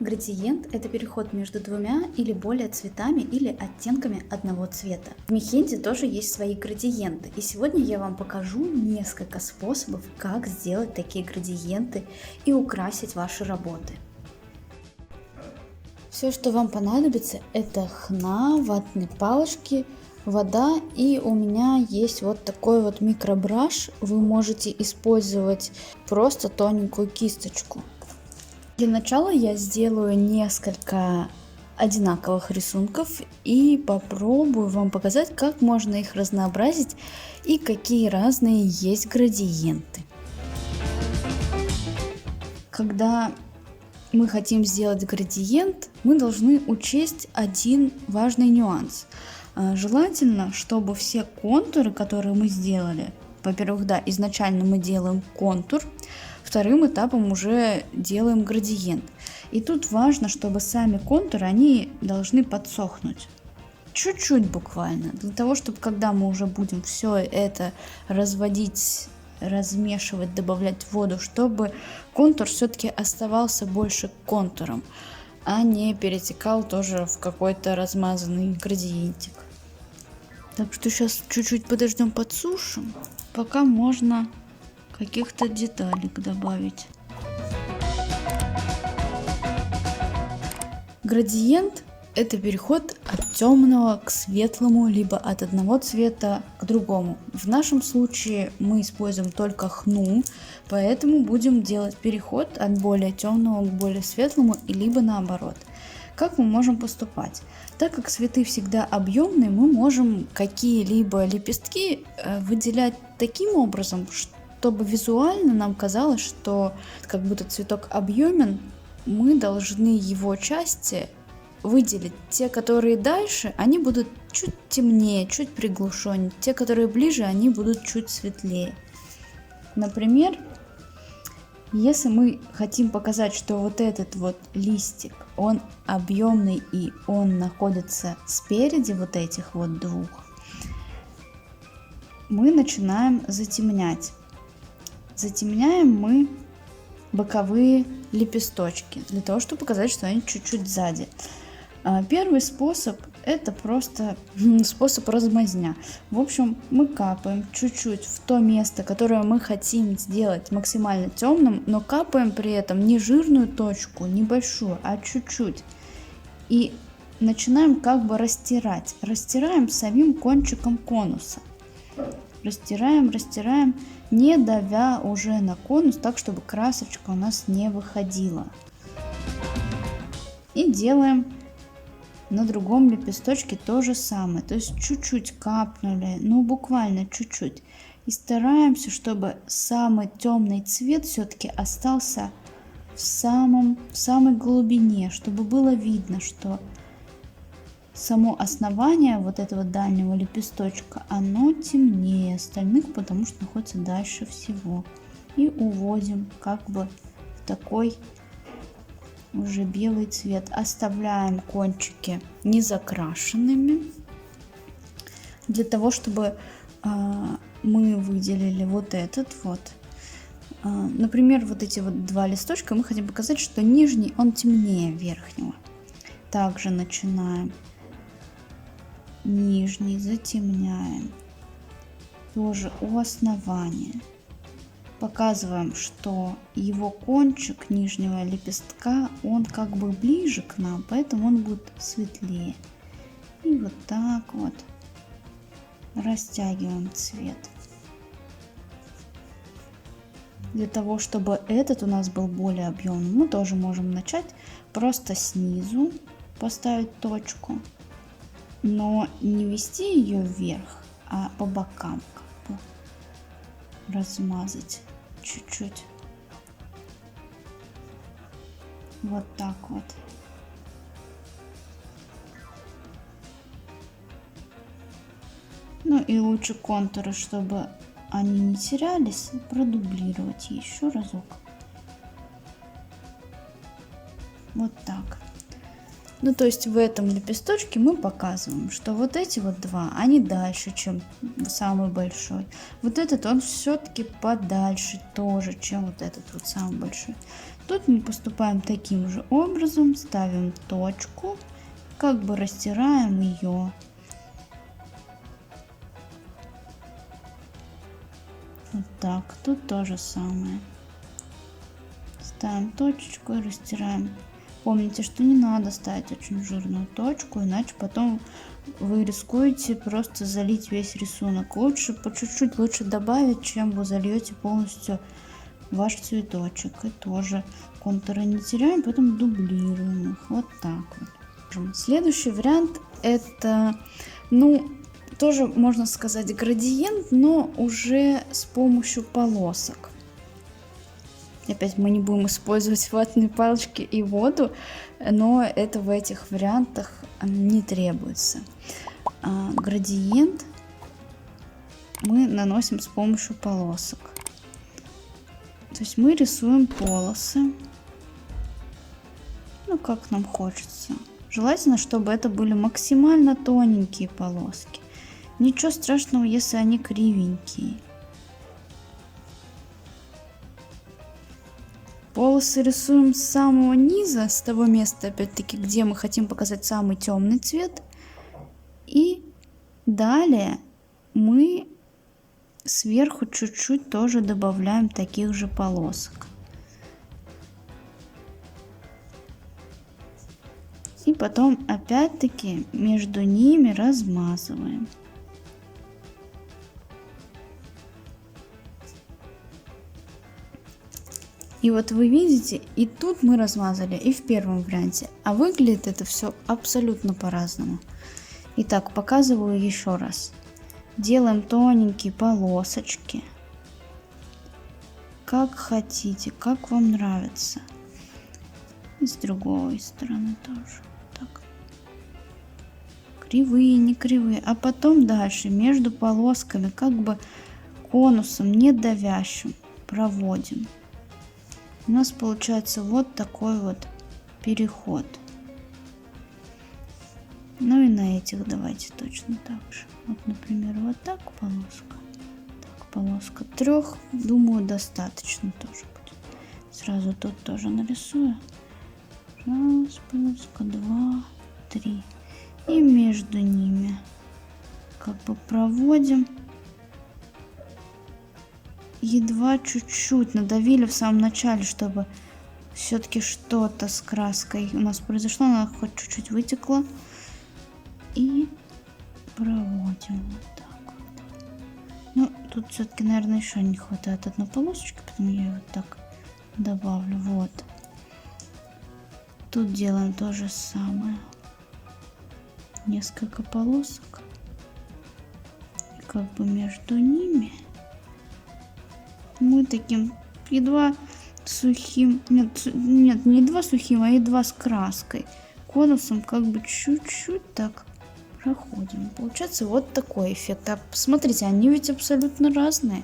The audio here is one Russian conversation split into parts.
Градиент – это переход между двумя или более цветами или оттенками одного цвета. В Мехенде тоже есть свои градиенты, и сегодня я вам покажу несколько способов, как сделать такие градиенты и украсить ваши работы. Все, что вам понадобится, это хна, ватные палочки, вода, и у меня есть вот такой вот микробраш. Вы можете использовать просто тоненькую кисточку. Для начала я сделаю несколько одинаковых рисунков и попробую вам показать, как можно их разнообразить и какие разные есть градиенты. Когда мы хотим сделать градиент, мы должны учесть один важный нюанс. Желательно, чтобы все контуры, которые мы сделали, во-первых, да, изначально мы делаем контур, вторым этапом уже делаем градиент. И тут важно, чтобы сами контуры, они должны подсохнуть. Чуть-чуть буквально, для того, чтобы когда мы уже будем все это разводить, размешивать, добавлять воду, чтобы контур все-таки оставался больше контуром, а не перетекал тоже в какой-то размазанный градиентик. Так что сейчас чуть-чуть подождем, подсушим, пока можно каких-то деталек добавить. Градиент – это переход от темного к светлому, либо от одного цвета к другому. В нашем случае мы используем только хну, поэтому будем делать переход от более темного к более светлому, либо наоборот. Как мы можем поступать? Так как цветы всегда объемные, мы можем какие-либо лепестки выделять таким образом, чтобы визуально нам казалось, что как будто цветок объемен, мы должны его части выделить. Те, которые дальше, они будут чуть темнее, чуть приглушеннее. Те, которые ближе, они будут чуть светлее. Например, если мы хотим показать, что вот этот вот листик, он объемный и он находится спереди вот этих вот двух, мы начинаем затемнять. Затемняем мы боковые лепесточки, для того, чтобы показать, что они чуть-чуть сзади. Первый способ – это просто способ размазня. В общем, мы капаем чуть-чуть в то место, которое мы хотим сделать максимально темным, но капаем при этом не жирную точку, небольшую, а чуть-чуть. И начинаем как бы растирать. Растираем самим кончиком конуса. Растираем, не давя уже на конус, так чтобы красочка у нас не выходила. И делаем на другом лепесточке то же самое, то есть чуть-чуть капнули, буквально чуть-чуть. И стараемся, чтобы самый темный цвет все-таки остался в самой глубине, чтобы было видно, что само основание вот этого дальнего лепесточка, оно темнее остальных, потому что находится дальше всего. И уводим как бы в такой уже белый цвет. Оставляем кончики не закрашенными, для того, чтобы мы выделили вот этот вот. Например, вот эти вот два листочка мы хотим показать, что нижний он темнее верхнего. Также начинаем. Нижний затемняем, тоже у основания. Показываем, что его кончик нижнего лепестка, он как бы ближе к нам, поэтому он будет светлее. И вот так вот растягиваем цвет. Для того, чтобы этот у нас был более объемным, мы тоже можем начать просто снизу, поставить точку. Но не вести ее вверх, а по бокам как бы размазать чуть-чуть. Вот так вот. И лучше контуры, чтобы они не терялись, продублировать еще разок. Вот так. Ну, то есть в этом лепесточке мы показываем, что вот эти вот два, они дальше, чем самый большой. Вот этот он все-таки подальше тоже, чем вот этот вот самый большой. Тут мы поступаем таким же образом, ставим точку, как бы растираем ее. Вот так, тут то же самое. Ставим точечку и растираем. Помните, что не надо ставить очень жирную точку, иначе потом вы рискуете просто залить весь рисунок. Лучше по чуть-чуть лучше добавить, чем вы зальете полностью ваш цветочек. И тоже контуры не теряем, поэтому дублируем их. Вот так вот. Следующий вариант это, ну, тоже можно сказать градиент, но уже с помощью полосок. Опять мы не будем использовать ватные палочки и воду, но это в этих вариантах не требуется. Градиент мы наносим с помощью полосок. То есть мы рисуем полосы, ну как нам хочется. Желательно, чтобы это были максимально тоненькие полоски. Ничего страшного, если они кривенькие. Полосы рисуем с самого низа, с того места, опять-таки, где мы хотим показать самый темный цвет. И далее мы сверху чуть-чуть тоже добавляем таких же полосок. И потом опять-таки между ними размазываем. И вот вы видите, и тут мы размазали, и в первом варианте. А выглядит это все абсолютно по-разному. Итак, показываю еще раз. Делаем тоненькие полосочки. Как хотите, как вам нравится. И с другой стороны тоже. Так. Кривые, не кривые. А потом дальше между полосками, как бы конусом, не давящим, проводим. У нас получается вот такой вот переход. Ну и на этих давайте точно так же. Вот, например, вот так полоска. Так, полоска 3, думаю, достаточно тоже будет. Сразу тут тоже нарисую. Раз, полоска, 2, 3. И между ними как бы проводим. Едва чуть-чуть надавили в самом начале, чтобы все-таки что-то с краской у нас произошло, она хоть чуть-чуть вытекла. И проводим вот так вот. Ну, тут все-таки, наверное, еще не хватает одной полосочки, поэтому я ее вот так добавлю. Вот. Тут делаем то же самое. Несколько полосок. И как бы между ними мы таким едва сухим, нет, не едва сухим, а едва с краской, конусом как бы чуть-чуть так проходим. Получается вот такой эффект. А посмотрите, они ведь абсолютно разные.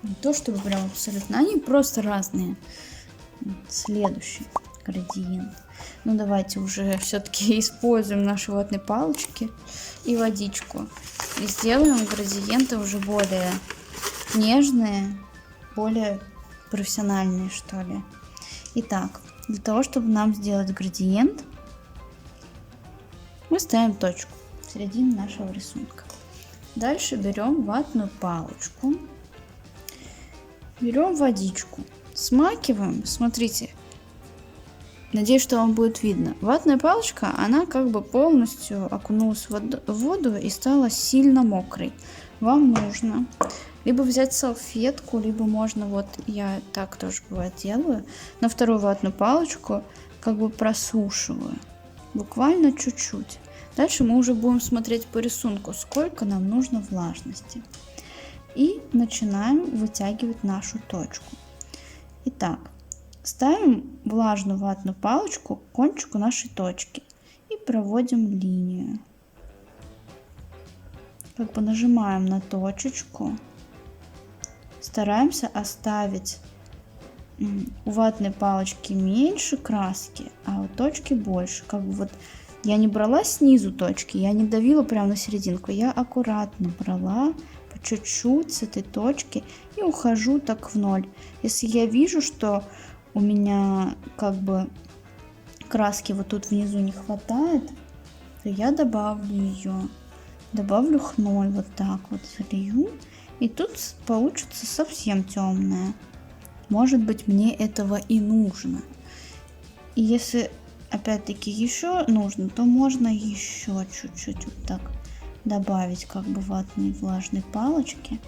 Не то чтобы прям абсолютно, они просто разные. Следующий градиент. Ну давайте уже все-таки используем наши ватные палочки и водичку. И сделаем градиенты уже более нежные, более профессиональные, что ли. Итак, для того, чтобы нам сделать градиент, мы ставим точку в середине нашего рисунка. Дальше берем ватную палочку, берем водичку, смакиваем. Смотрите, надеюсь, что вам будет видно. Ватная палочка, она как бы полностью окунулась в воду и стала сильно мокрой. Вам нужно либо взять салфетку, либо можно, вот я так тоже бывает делаю, на вторую ватную палочку как бы просушиваю. Буквально чуть-чуть. Дальше мы уже будем смотреть по рисунку, сколько нам нужно влажности. И начинаем вытягивать нашу точку. Итак, ставим влажную ватную палочку к кончику нашей точки и проводим линию. Как бы нажимаем на точечку. Стараемся оставить у ватной палочки меньше краски, а у точки больше. Как бы вот я не брала снизу точки, я не давила прямо на серединку, я аккуратно брала по чуть-чуть с этой точки и ухожу так в ноль. Если я вижу, что у меня как бы краски вот тут внизу не хватает, то я добавлю ее. Добавлю хной, вот так вот залью. И тут получится совсем темная. Может быть, мне этого и нужно. И если опять-таки еще нужно, то можно еще чуть-чуть вот так добавить как бы ватной влажной палочки.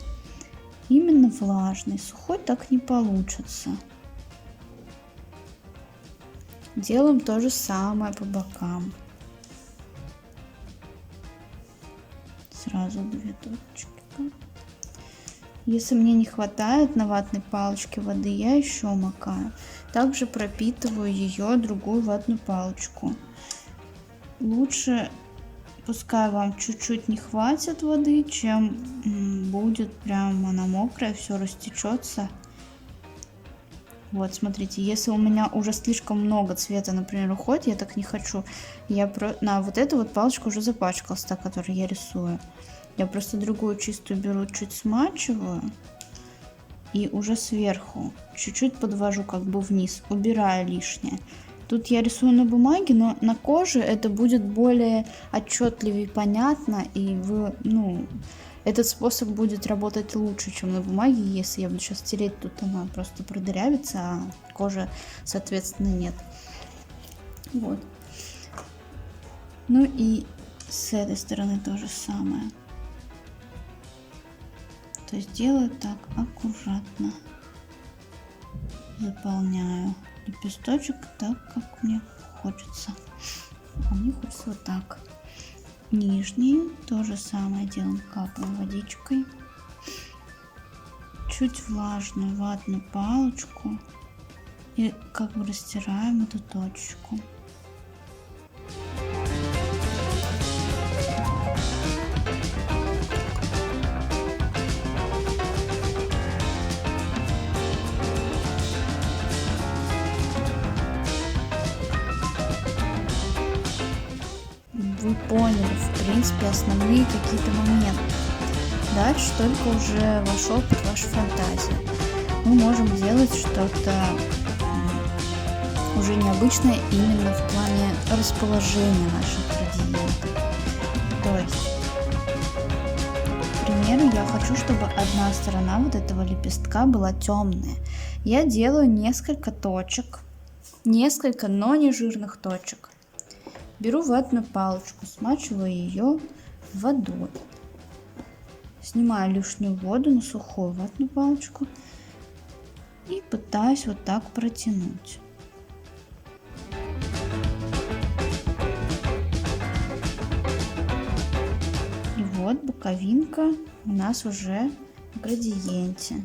Именно влажной, сухой так не получится. Делаем то же самое по бокам. Сразу 2 точки. Если мне не хватает на ватной палочке воды, я еще макаю. Также пропитываю ее другую ватную палочку. Лучше, пускай вам чуть-чуть не хватит воды, чем будет прям она мокрая, все растечется. Вот, смотрите, если у меня уже слишком много цвета, например, уходит, я так не хочу, я на вот эту вот палочку уже запачкалась, та, которую я рисую. Я просто другую чистую беру, чуть смачиваю и уже сверху чуть-чуть подвожу как бы вниз, убираю лишнее. Тут я рисую на бумаге, но на коже это будет более отчетливее, понятно, и вы, этот способ будет работать лучше, чем на бумаге. Если я буду сейчас тереть, тут она просто продырявится, а кожи, соответственно, нет. Вот. Ну и с этой стороны то же самое. То есть делаю так аккуратно. Заполняю лепесточек так, как мне хочется. А мне хочется вот так. Нижние то же самое делаем, капаем водичкой. Чуть влажную ватную палочку. И как бы растираем эту точечку. Вы поняли, в принципе, основные какие-то моменты. Дальше только уже ваш опыт, ваша фантазия. Мы можем делать что-то уже необычное именно в плане расположения наших градиентов. То есть, к примеру, я хочу, чтобы одна сторона вот этого лепестка была темная. Я делаю несколько точек, но не жирных точек. Беру ватную палочку, смачиваю ее водой. Снимаю лишнюю воду на сухую ватную палочку и пытаюсь вот так протянуть. И вот боковинка у нас уже в градиенте.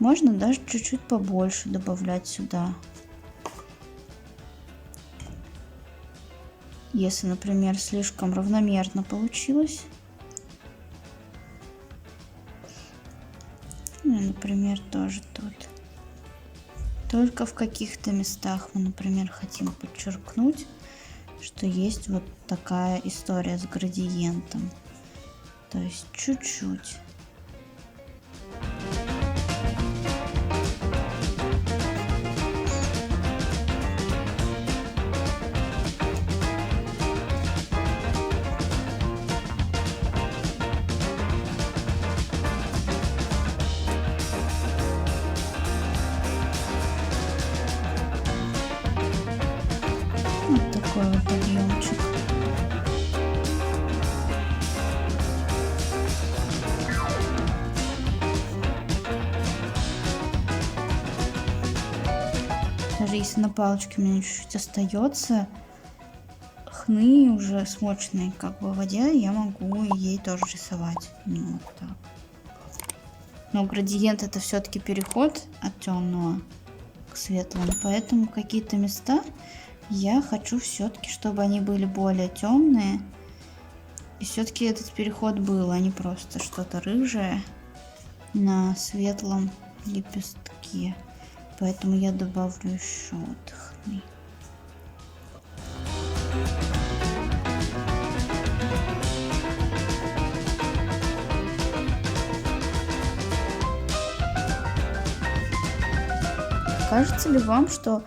Можно даже чуть-чуть побольше добавлять сюда. Если, например, слишком равномерно получилось. Ну, например, тоже тут. Только в каких-то местах мы, например, хотим подчеркнуть, что есть вот такая история с градиентом. То есть чуть-чуть. Вот такой вот объемчик. Даже если на палочке у меня чуть-чуть остается, хны уже смоченные как бы в воде, я могу ей тоже рисовать. Вот так. Но градиент это все-таки переход от темного к светлому, поэтому какие-то места я хочу все-таки, чтобы они были более темные. И все-таки этот переход был, а не просто что-то рыжее на светлом лепестке. поэтому я добавлю еще вот хны. Кажется ли вам, что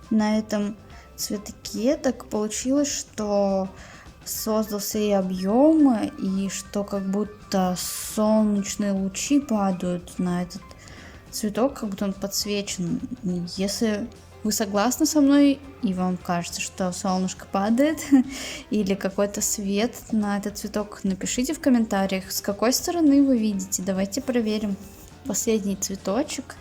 на этом цветке так получилось, что создался и объем, и что как будто солнечные лучи падают на этот цветок, как будто он подсвечен? Если вы согласны со мной и вам кажется, что солнышко падает или какой-то свет на этот цветок, напишите в комментариях, с какой стороны вы видите. Давайте проверим. Последний цветочек.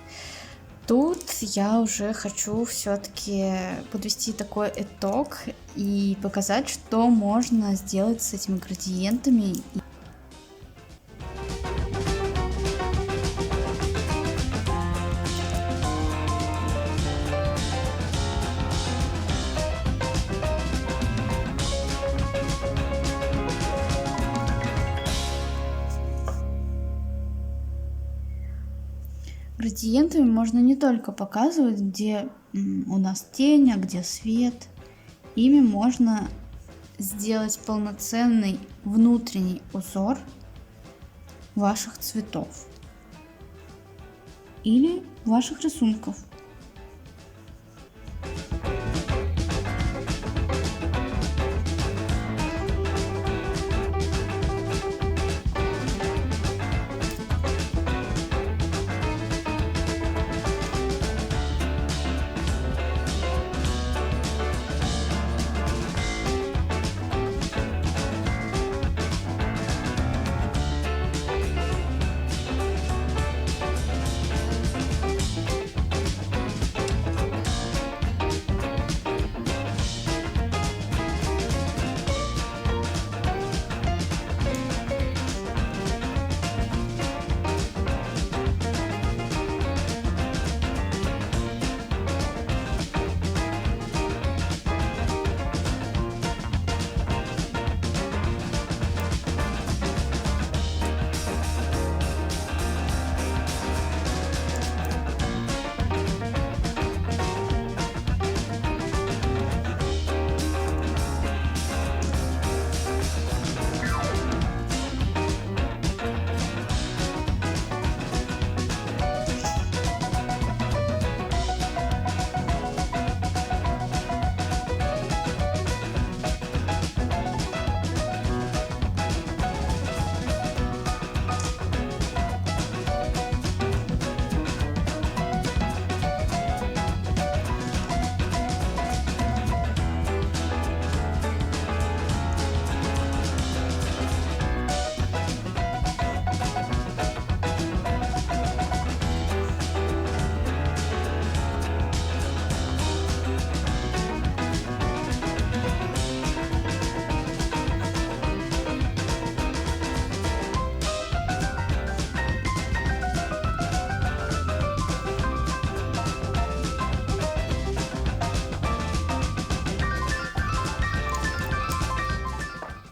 Тут я уже хочу все-таки подвести такой итог и показать, что можно сделать с этими градиентами. Градиентами можно не только показывать, где у нас тень, а где свет. Ими можно сделать полноценный внутренний узор ваших цветов или ваших рисунков.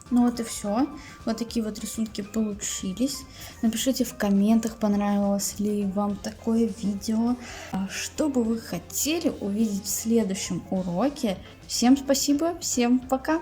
Ну вот и все. Вот такие вот рисунки получились. Напишите в комментах, понравилось ли вам такое видео. Что бы вы хотели увидеть в следующем уроке. Всем спасибо, всем пока!